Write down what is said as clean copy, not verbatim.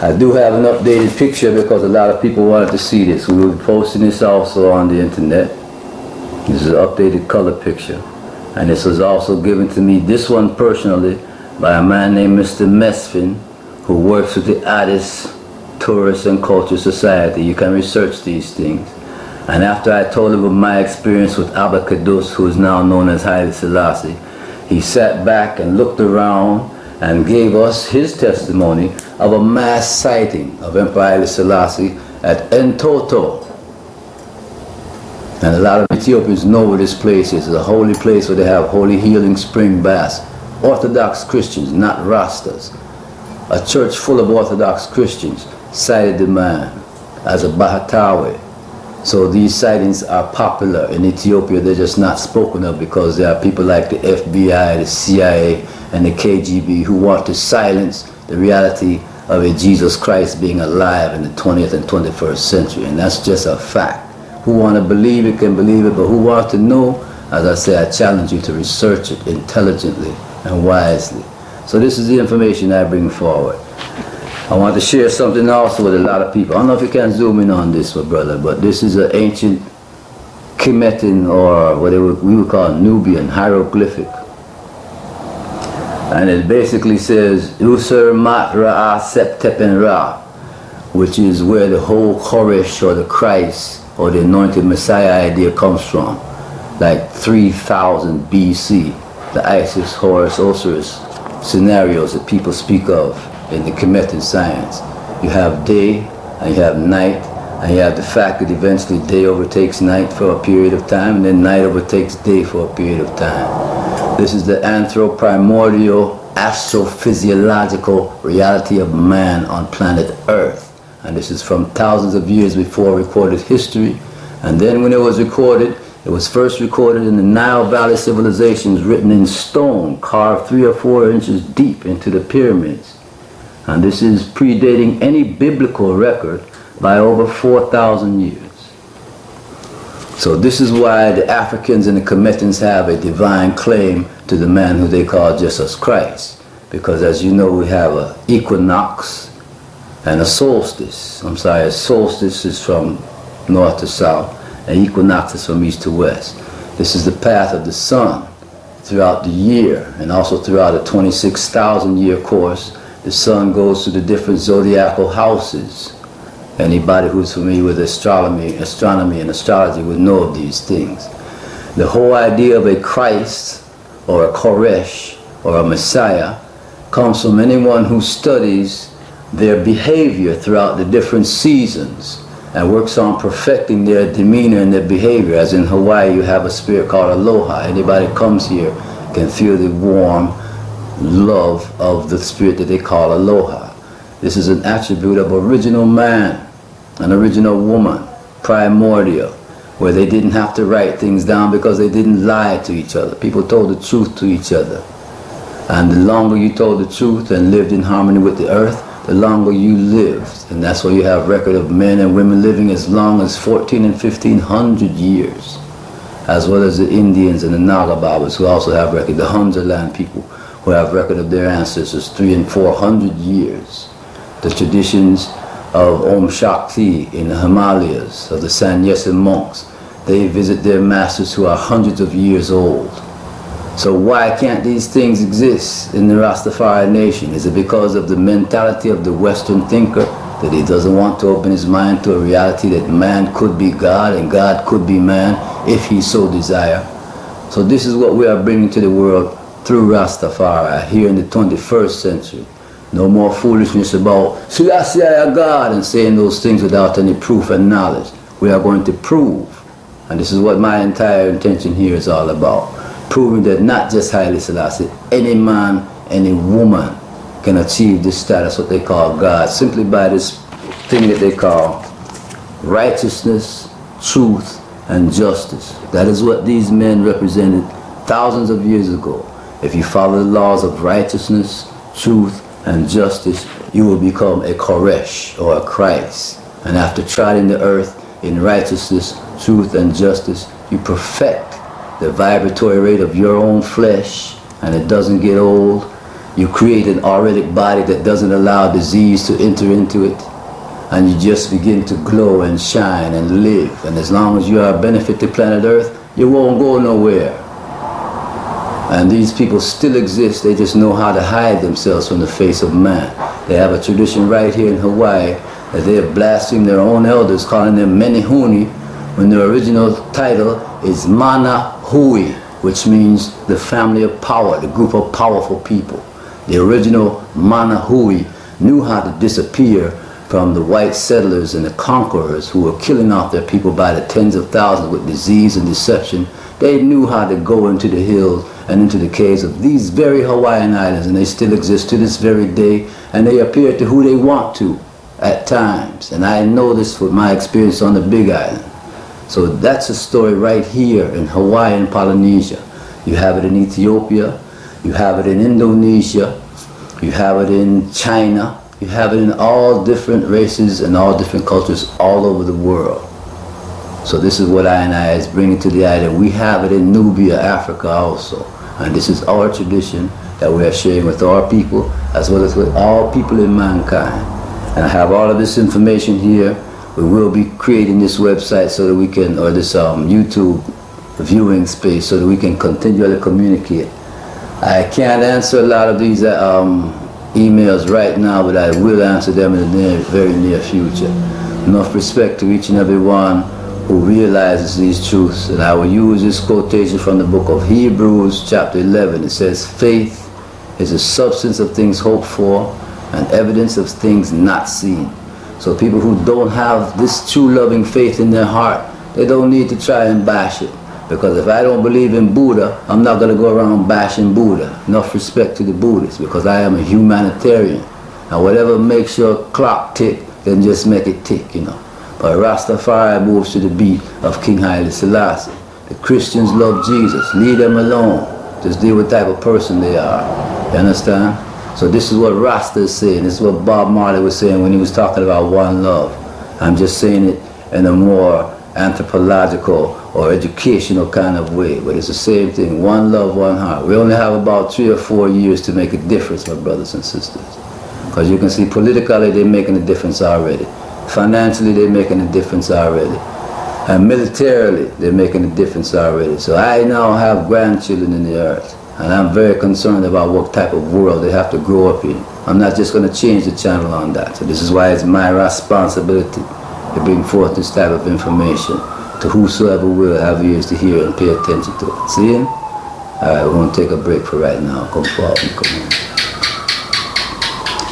I do have an updated picture because a lot of people wanted to see this. We will be posting this also on the internet. This is an updated color picture. And this was also given to me, this one personally, by a man named Mr. Mesfin, who works with the Addis Tourist and Culture Society. You can research these things. And after I told him of my experience with Abba Kadus, who is now known as Haile Selassie, he sat back and looked around and gave us his testimony of a mass sighting of Emperor Haile Selassie at Entoto. And a lot of Ethiopians know where this place is. It's a holy place where they have holy healing spring baths. Orthodox Christians, not Rastas. A church full of Orthodox Christians sighted the man as a Bahatawe. So these sightings are popular in Ethiopia. They're just not spoken of because there are people like the FBI, the CIA, and the KGB who want to silence the reality of a Jesus Christ being alive in the 20th and 21st century. And that's just a fact. Who want to believe it can believe it, but who want to know, as I say, I challenge you to research it intelligently and wisely. So this is the information I bring forward. I want to share something also with a lot of people. I don't know if you can zoom in on this, my brother, but this is an ancient Kemetic, or what we would call Nubian hieroglyphic. And it basically says, Usur Mat Ra'a Septepen Ra, which is where the whole Koresh or the Christ or the anointed Messiah idea comes from. Like 3000 BC, the Isis, Horus, Osiris scenarios that people speak of in the Kemetic science. You have day and you have night, and you have the fact that eventually day overtakes night for a period of time, and then night overtakes day for a period of time. This is the anthroprimordial astrophysiological reality of man on planet Earth. And this is from thousands of years before recorded history. And then when it was recorded, it was first recorded in the Nile Valley civilizations, written in stone, carved 3 or 4 inches deep into the pyramids. And this is predating any biblical record by over 4,000 years. So this is why the Africans and the Kemetans have a divine claim to the man who they call Jesus Christ. Because as you know, we have an equinox and a solstice. I'm sorry, a solstice is from north to south, and equinox is from east to west. This is the path of the sun throughout the year, and also throughout a 26,000 year course. The sun goes to the different zodiacal houses. Anybody who's familiar with astronomy and astrology would know of these things. The whole idea of a Christ or a Koresh or a Messiah comes from anyone who studies their behavior throughout the different seasons and works on perfecting their demeanor and their behavior. As in Hawaii, you have a spirit called Aloha. Anybody that comes here can feel the warm love of the spirit that they call Aloha. This is an attribute of original man, an original woman, primordial, where they didn't have to write things down because they didn't lie to each other. People told the truth to each other. And the longer you told the truth and lived in harmony with the earth, the longer you lived. And that's why you have record of men and women living as long as 14 and 1500 years, as well as the Indians and the Naga Babas, who also have record, the Hunza land people who have record of their ancestors 300 and 400 years. The traditions of Om Shakti in the Himalayas, of the Sannyasin monks, they visit their masters who are hundreds of years old. So why can't these things exist in the Rastafari nation? Is it because of the mentality of the Western thinker, that he doesn't want to open his mind to a reality that man could be God and God could be man if he so desire? So this is what we are bringing to the world through Rastafari here in the 21st century. No more foolishness about Selassie I God and saying those things without any proof and knowledge. We are going to prove, and this is what my entire intention here is all about, proving that not just Haile Selassie, any man, any woman can achieve this status, what they call God, simply by this thing that they call righteousness, truth, and justice. That is what these men represented thousands of years ago. If you follow the laws of righteousness, truth, and justice, you will become a Koresh or a Christ. And after trotting the earth in righteousness, truth, and justice, you perfect the vibratory rate of your own flesh, and it doesn't get old, You create an auric body that doesn't allow disease to enter into it, and you just begin to glow and shine and live. And as long as you are a benefit to planet Earth, you won't go nowhere. And these people still exist, they just know how to hide themselves from the face of man. They have a tradition right here in Hawaii that they have blasphemed their own elders, calling them Menehune, when their original title is Mana Hui, which means the family of power, the group of powerful people. The original Mana Hui knew how to disappear from the white settlers and the conquerors who were killing off their people by the tens of thousands with disease and deception. They knew how to go into the hills and into the caves of these very Hawaiian islands, and they still exist to this very day, and they appear to who they want to at times. And I know this with my experience on the Big Island. So that's a story right here in Hawaii and Polynesia. You have it in Ethiopia, you have it in Indonesia, you have it in China, you have it in all different races and all different cultures all over the world. So this is what I is bringing to the idea. We have it in Nubia, Africa also. And this is our tradition that we are sharing with our people as well as with all people in mankind. And I have all of this information here. We will be creating this website so that we can, or this YouTube viewing space so that we can continually communicate. I can't answer a lot of these emails right now, but I will answer them in the very near future. Enough respect to each and every one who realizes these truths. And I will use this quotation from the book of Hebrews chapter 11. It says, faith is the substance of things hoped for and evidence of things not seen. So people who don't have this true loving faith in their heart, they don't need to try and bash it. Because if I don't believe in Buddha, I'm not going to go around bashing Buddha. Enough respect to the Buddhists, because I am a humanitarian. And whatever makes your clock tick, then just make it tick, you know. But Rastafari moves to the beat of King Haile Selassie. The Christians love Jesus. Leave them alone. Just deal with the type of person they are. You understand? So this is what Rasta is saying. This is what Bob Marley was saying when he was talking about one love. I'm just saying it in a more anthropological or educational kind of way, but it's the same thing. One love, one heart. We only have about 3 or 4 years to make a difference, my brothers and sisters. Because you can see politically they're making a difference already. Financially they're making a difference already. And militarily they're making a difference already. So I now have grandchildren in the earth, and I'm very concerned about what type of world they have to grow up in. I'm not just going to change the channel on that. So this is why it's my responsibility to bring forth this type of information to whosoever will have ears to hear and pay attention to it. See him? Alright, we're going to take a break for right now. Come forward and come on.